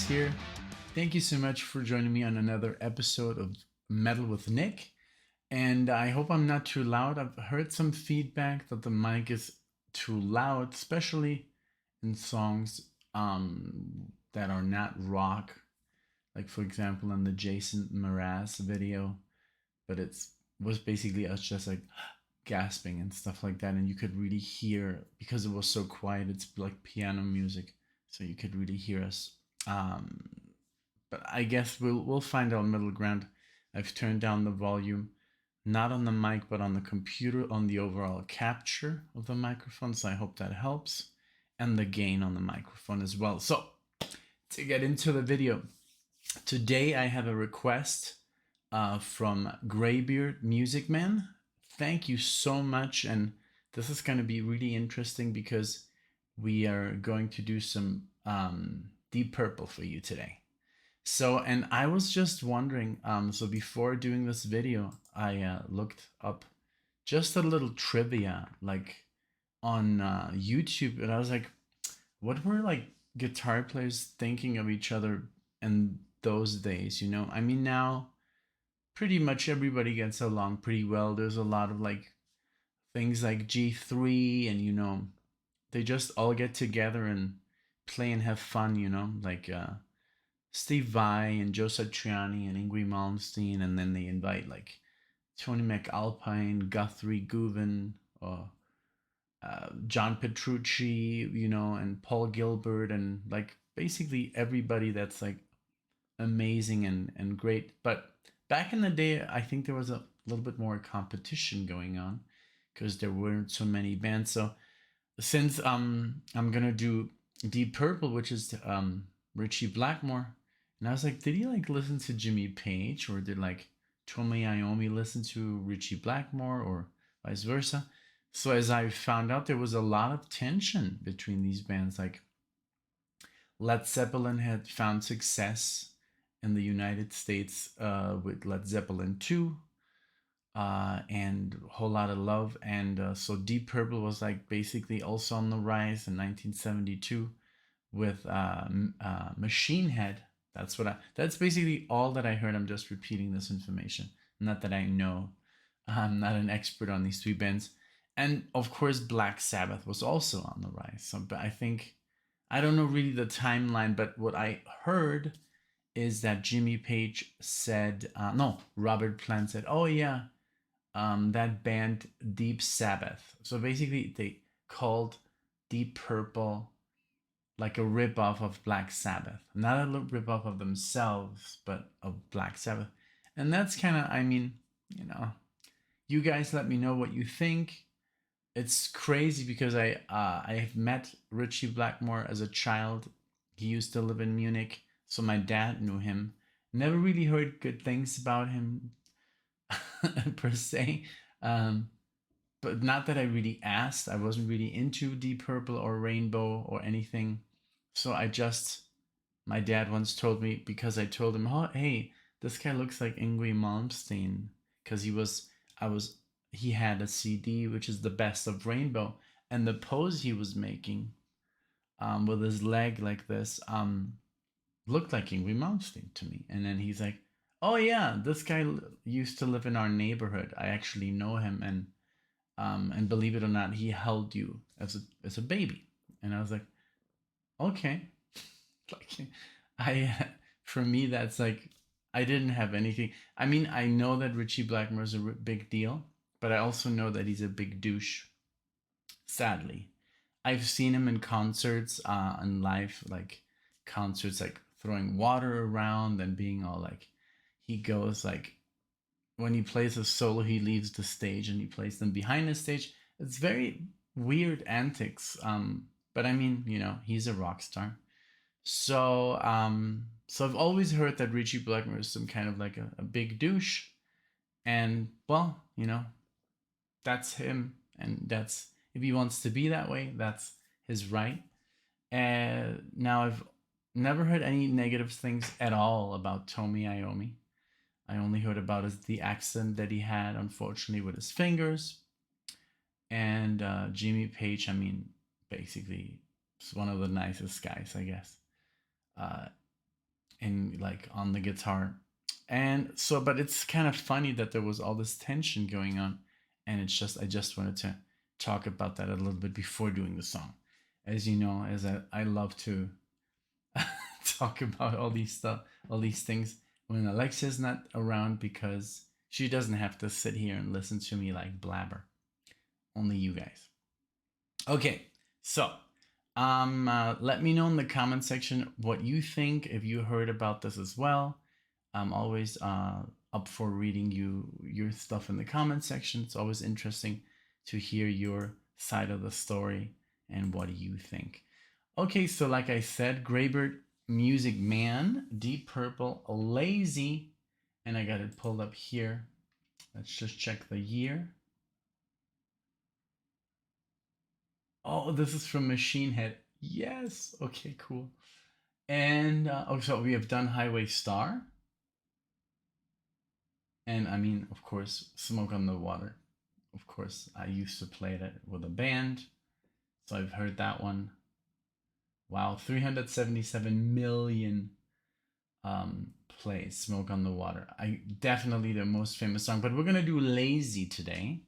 NicknLex here. Thank you so much for joining me on another episode of Metal with Nick. And I hope I'm not too loud. I've heard some feedback that the mic is too loud, especially in songs that are not rock. Like, for example, in the Jason Mraz video. But it was basically us just like gasping and stuff like that. And you could really hear, because it was so quiet, it's like piano music. So you could really hear us. But I guess we'll find our middle ground. I've turned down the volume, not on the mic, but on the computer, on the overall capture of the microphone. So I hope that helps. And the gain on the microphone as well. So to get into the video, today I have a request from Greybeard Music Man. Thank you so much. And this is going to be really interesting because we are going to do some Deep Purple for you today. So, and I was just wondering, so before doing this video, I looked up just a little trivia, like on YouTube, and I was like, what were like guitar players thinking of each other in those days, you know? I mean, now pretty much everybody gets along pretty well. There's a lot of like things like G3 and, you know, they just all get together and play and have fun, you know, like Steve Vai and Joe Satriani and Yngwie Malmsteen, and then they invite like Tony McAlpine, Guthrie Govan, or John Petrucci, you know, and Paul Gilbert, and like basically everybody that's like amazing and great. But back in the day, I think there was a little bit more competition going on because there weren't so many bands. So since I'm gonna do Deep Purple, which is Richie Blackmore, and I was like, did he like listen to Jimmy Page, or did like Tomi Iommi listen to Richie Blackmore, or vice versa? So as I found out, there was a lot of tension between these bands. Like Led Zeppelin had found success in the United States with Led Zeppelin 2 and Whole Lotta Love. And so Deep Purple was like basically also on the rise in 1972 with Machine Head. That's basically all that I heard. I'm just repeating this information. Not that I know. I'm not an expert on these three bands. And of course, Black Sabbath was also on the rise. So but I don't know really the timeline, but what I heard is that Jimmy Page said, Robert Plant said, oh yeah, that band Deep Sabbath. So basically they called Deep Purple like a ripoff of Black Sabbath. Not a ripoff of themselves, but of Black Sabbath. And that's kind of, I mean, you know, you guys let me know what you think. It's crazy because I've met Richie Blackmore as a child. He used to live in Munich, so my dad knew him. Never really heard good things about him per se. But not that I really asked. I wasn't really into Deep Purple or Rainbow or anything. So my dad once told me, because I told him, oh, hey, this guy looks like Yngwie Malmsteen. Because he had a CD, which is the best of Rainbow. And the pose he was making with his leg like this looked like Yngwie Malmsteen to me. And then he's like, oh yeah, this guy used to live in our neighborhood. I actually know him. And believe it or not, he held you as a baby. And I was like, okay. Like for me, that's like, I didn't have anything. I mean, I know that Richie Blackmore is a big deal, but I also know that he's a big douche. Sadly, I've seen him in concerts, in live, like concerts, like throwing water around and being all like, he goes like, when he plays a solo, he leaves the stage and he plays them behind the stage. It's very weird antics. But I mean, you know, he's a rock star. So, so I've always heard that Richie Blackmore is some kind of like a big douche. And well, you know, that's him. And that's, if he wants to be that way, that's his right. And now I've never heard any negative things at all about Tomi Iommi. I only heard about the accident that he had, unfortunately, with his fingers. And Jimmy Page, I mean, basically, is one of the nicest guys, I guess. and like on the guitar. And so, but it's kind of funny that there was all this tension going on, and it's just I just wanted to talk about that a little bit before doing the song. As you know, as I love to talk about all these stuff, all these things when Alexia's not around, because she doesn't have to sit here and listen to me like blabber. Only you guys. Okay, so let me know in the comment section what you think, if you heard about this as well. I'm always up for reading your stuff in the comment section. It's always interesting to hear your side of the story and what do you think. Okay, so like I said, Graybird, Music Man, Deep Purple, Lazy, and I got it pulled up here. Let's just check the year. Oh, this is from Machine Head. Yes. Okay, cool. And so we have done Highway Star. And I mean, of course, Smoke on the Water. Of course, I used to play that with a band. So I've heard that one. Wow, 377 million plays, Smoke on the Water. I definitely the most famous song, but we're gonna do Lazy today.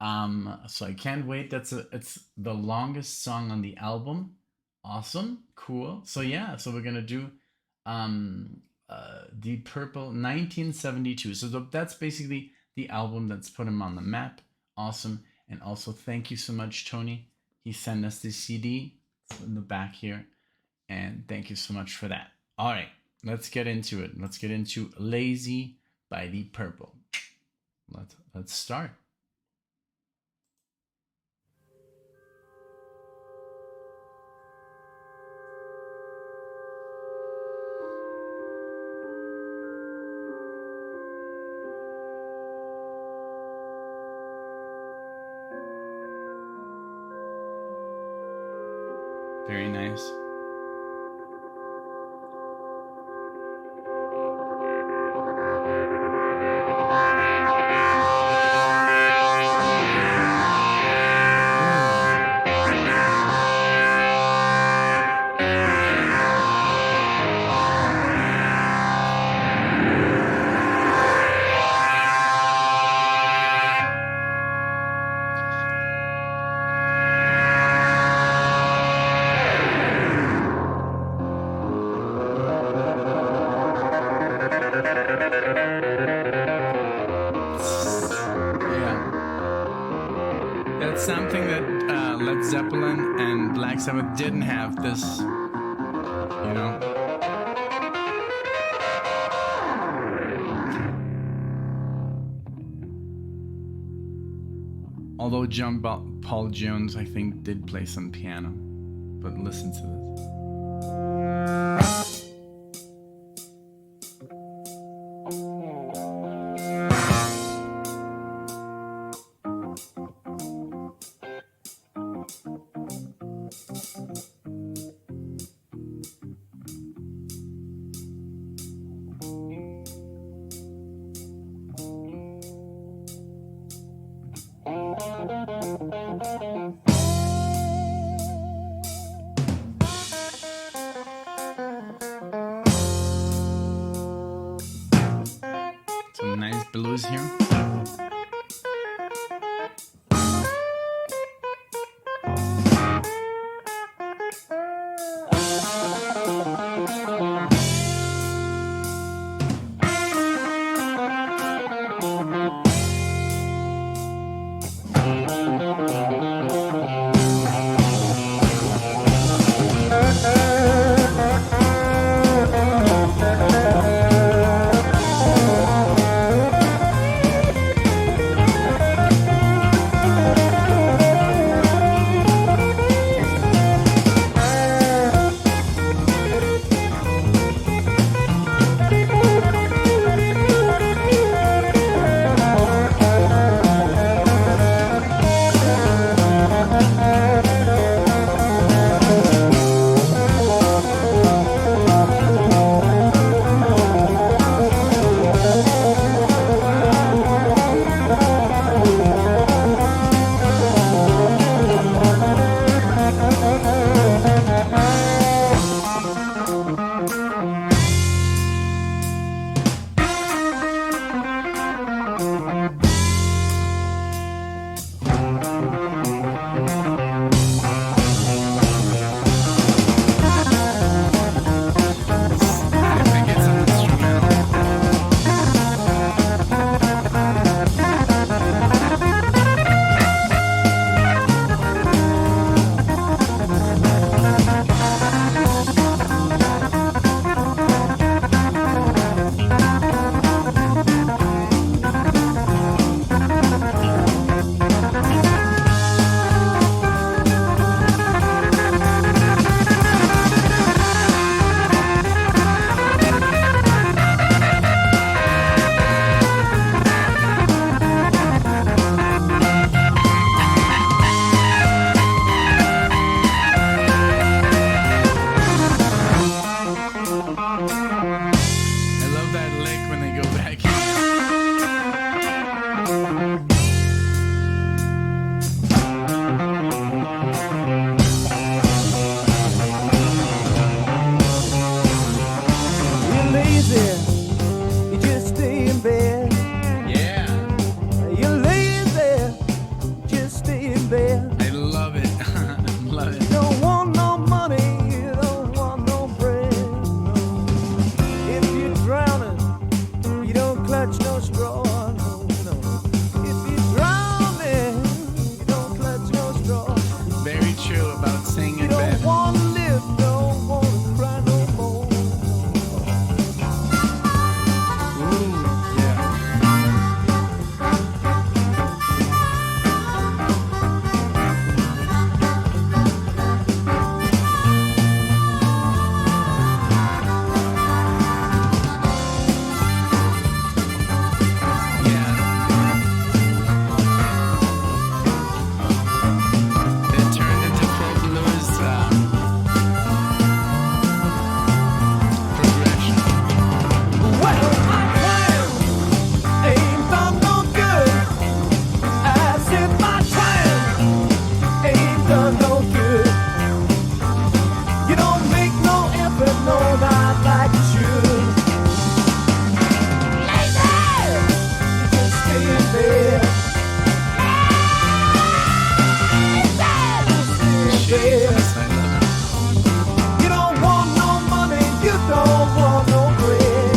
So I can't wait. It's the longest song on the album. Awesome, cool. So yeah, so we're gonna do Deep Purple 1972. So that's basically the album that's put him on the map. Awesome. And also thank you so much, Tony. He sent us the CD. It's in the back here. And thank you so much for that. All right, let's get into it. Let's get into Lazy by Deep Purple. Let's start. Very nice. Something that Led Zeppelin and Black Sabbath didn't have this, you know. Although John Paul Jones, I think, did play some piano. But listen to this. If I get some instrumental. I love that lick when they go back. You're lazy, you just stay in bed. Yeah, You're lazy, just stay in bed. I love it. Love You it. don't want no money, you don't want no bread. No. If you're drowning, you don't clutch no straw. No, no. If you're drowning, you don't clutch no straw. Very true about staying You in don't bed. want to live, don't want to cry no more. Ooh, yeah. It turned into full blues progression. Well, my plan ain't done no good. I said my plan ain't done no good. You don't make no effort, no, not like you should. Lazy! You just stay in bed. Lazy! Stay in bed. Jesus, I love it. You don't want no money, you don't want no bread.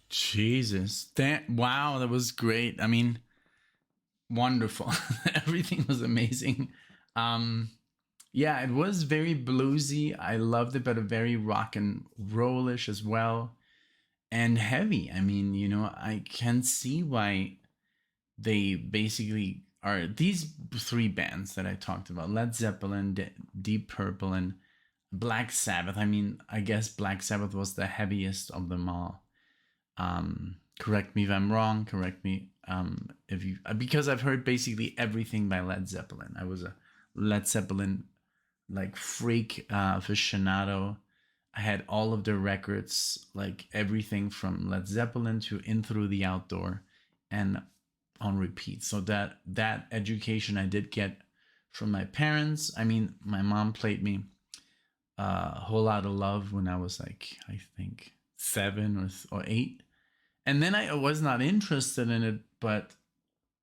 Jesus, wow, that was great. I mean, wonderful. Everything was amazing. Um, yeah, it was very bluesy. I loved it, but a very rock and rollish as well, and heavy. I mean, I can see why they basically are these three bands that I talked about: Led Zeppelin, Deep Purple, and Black Sabbath. I mean, I guess Black Sabbath was the heaviest of them all. Correct me if I'm wrong. Correct me if you, because I've heard basically everything by Led Zeppelin. I was a Led Zeppelin like freak aficionado. I had all of their records, like everything from Led Zeppelin to In Through the Outdoor, and on repeat. So that education I did get from my parents. I mean, my mom played me a whole lot of love when I was like, I think 7 or 8, and then I was not interested in it. But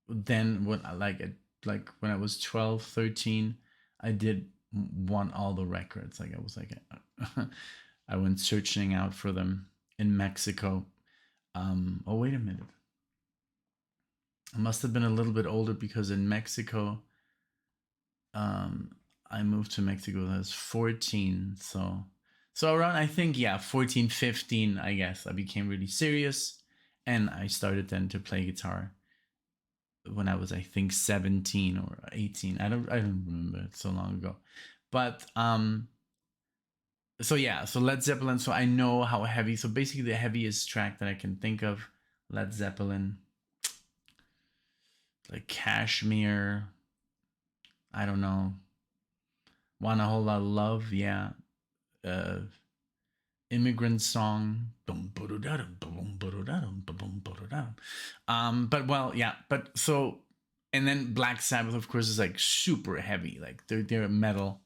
then when I like when I was 12, 13, I did want all the records. Like I was like, I went searching out for them in Mexico. Oh wait a minute, I must have been a little bit older because in Mexico, um, I moved to Mexico when I was 14. So around, I think, yeah, 14, 15, I guess, I became really serious. And I started then to play guitar when I was, I think, 17 or 18. I don't remember. It's so long ago. But so yeah, so Led Zeppelin. So I know how heavy. So basically, the heaviest track that I can think of, Led Zeppelin, like Kashmir. I don't know. Want a Whole Lot of Love. Yeah. Uh, Immigrant Song. But well, yeah. But so, and then Black Sabbath, of course, is like super heavy. Like they're metal.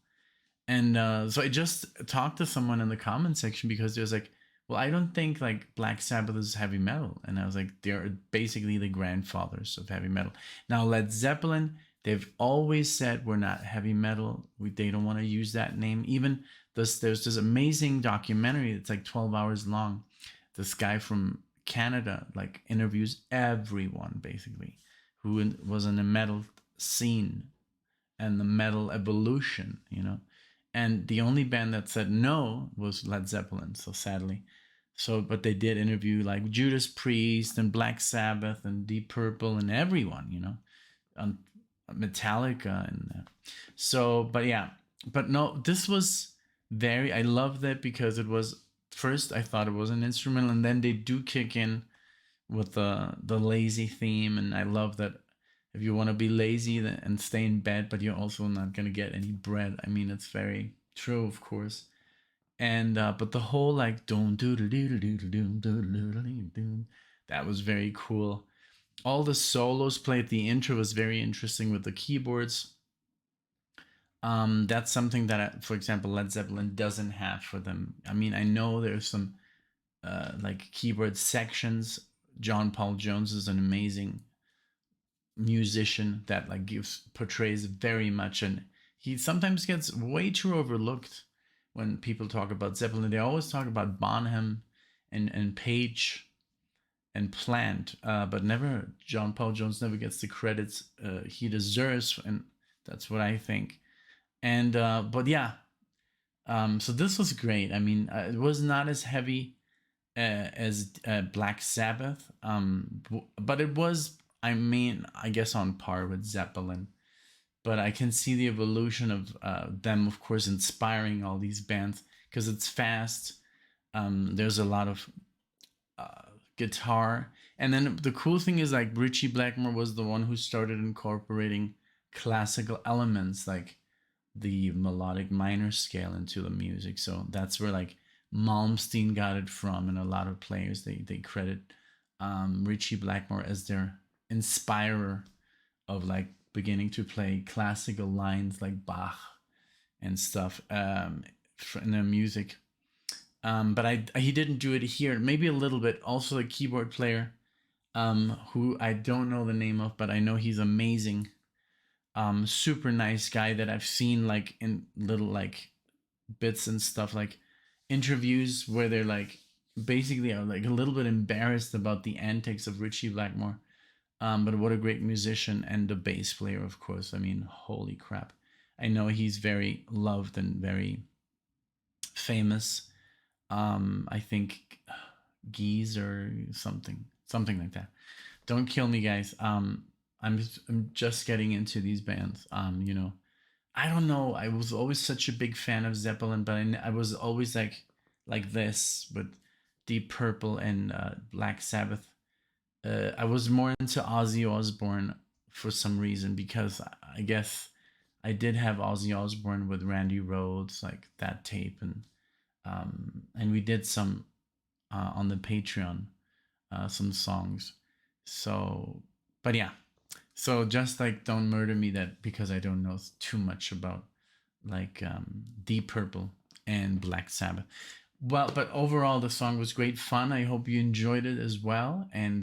And so I just talked to someone in the comment section because there's like, well, I don't think like Black Sabbath is heavy metal. And I was like, they're basically the grandfathers of heavy metal. Now, Led Zeppelin, they've always said we're not heavy metal. They don't want to use that name. Even there's this amazing documentary. It's like 12 hours long. This guy from Canada like interviews everyone basically who was in the metal scene and the metal evolution, you know. And the only band that said no was Led Zeppelin, so sadly. So, but they did interview like Judas Priest and Black Sabbath and Deep Purple and everyone, you know, on Metallica and so. But yeah, but no, this was very. I loved it because it was first. I thought it was an instrumental, and then they do kick in with the lazy theme, and I love that. If you want to be lazy and stay in bed, but you're also not gonna get any bread. I mean, it's very true, of course. And but the whole like don't do do do do do do do, that was very cool. All the solos played. The intro was very interesting with the keyboards. That's something that, for example, Led Zeppelin doesn't have for them. I mean, I know there's some like keyboard sections. John Paul Jones is an amazing musician that like portrays very much, and he sometimes gets way too overlooked when people talk about Zeppelin. They always talk about Bonham and Page and Plant, but never John Paul Jones never gets the credits he deserves, and that's what I think. And but yeah, so this was great. I mean, it was not as heavy as Black Sabbath, but it was. I mean, I guess on par with Zeppelin, but I can see the evolution of them, of course, inspiring all these bands because it's fast. There's a lot of guitar, and then the cool thing is like Richie Blackmore was the one who started incorporating classical elements like the melodic minor scale into the music. So that's where like Malmsteen got it from, and a lot of players they credit Richie Blackmore as their inspirer of like beginning to play classical lines like Bach and stuff in their music. But he didn't do it here. Maybe a little bit. Also, a keyboard player who I don't know the name of, but I know he's amazing. Super nice guy that I've seen like in little like bits and stuff, like interviews where they're like basically are like a little bit embarrassed about the antics of Richie Blackmore. But what a great musician, and the bass player, of course. I mean, holy crap. I know he's very loved and very famous. I think Geese or something like that. Don't kill me, guys. I'm just getting into these bands. You know, I don't know. I was always such a big fan of Zeppelin, but I was always like this with Deep Purple and Black Sabbath. I was more into Ozzy Osbourne for some reason because I guess I did have Ozzy Osbourne with Randy Rhoads, like that tape, and we did some on the Patreon, some songs. So, but yeah, So just like don't murder me that because I don't know too much about like Deep Purple and Black Sabbath. Well, but overall the song was great fun. I hope you enjoyed it as well. And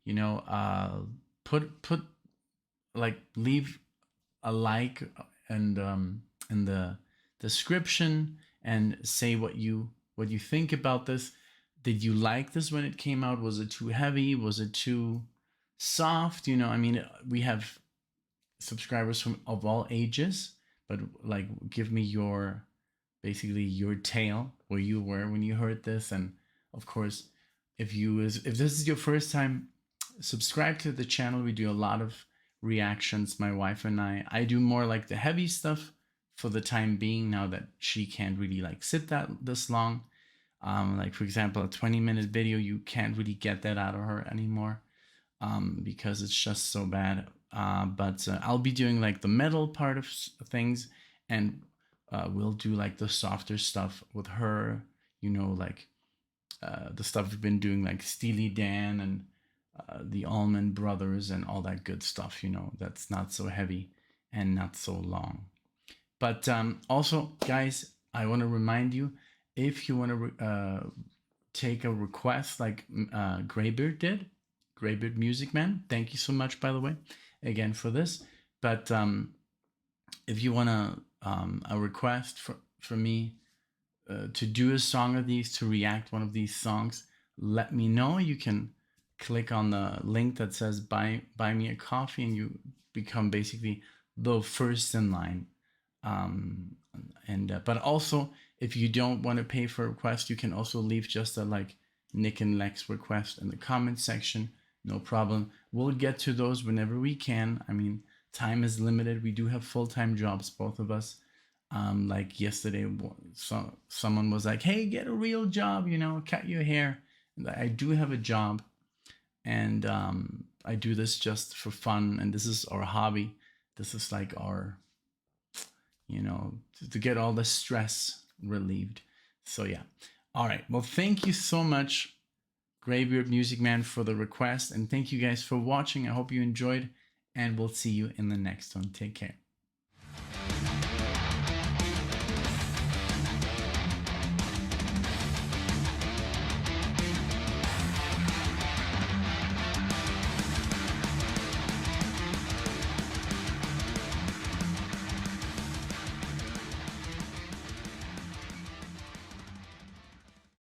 you know, put like leave a like and in the description and say what you think about this. Did you like this when it came out? Was it too heavy? Was it too soft? You know, I mean, we have subscribers from of all ages, but like, give me your basically your tale where you were when you heard this, and of course, if this is your first time, subscribe to the channel. We do a lot of reactions, my wife and I do more like the heavy stuff for the time being, now that she can't really like sit that this long. Like for example, a 20-minute video, you can't really get that out of her anymore, because it's just so bad. But I'll be doing like the metal part of things, and we'll do like the softer stuff with her, you know, like the stuff we've been doing, like Steely Dan and the Allman Brothers and all that good stuff, you know, that's not so heavy and not so long. But also, guys, I want to remind you, if you want to take a request like Greybeard did, Greybeard Music Man, thank you so much, by the way, again for this. But if you want a request for me to do a song of these, to react one of these songs, let me know. You can click on the link that says buy me a coffee, and you become basically the first in line. But also, if you don't want to pay for a request, you can also leave just a like NicknLex request in the comment section. No problem. We'll get to those whenever we can. I mean, time is limited. We do have full-time jobs, both of us. Like yesterday, someone was like, "Hey, get a real job, you know, cut your hair." And I do have a job, and I do this just for fun, and this is our hobby. This is like our, you know, to get all the stress relieved. So yeah. All right. Well, thank you so much, Greybeard Music Man, for the request, and thank you guys for watching. I hope you enjoyed, and we'll see you in the next one. Take care.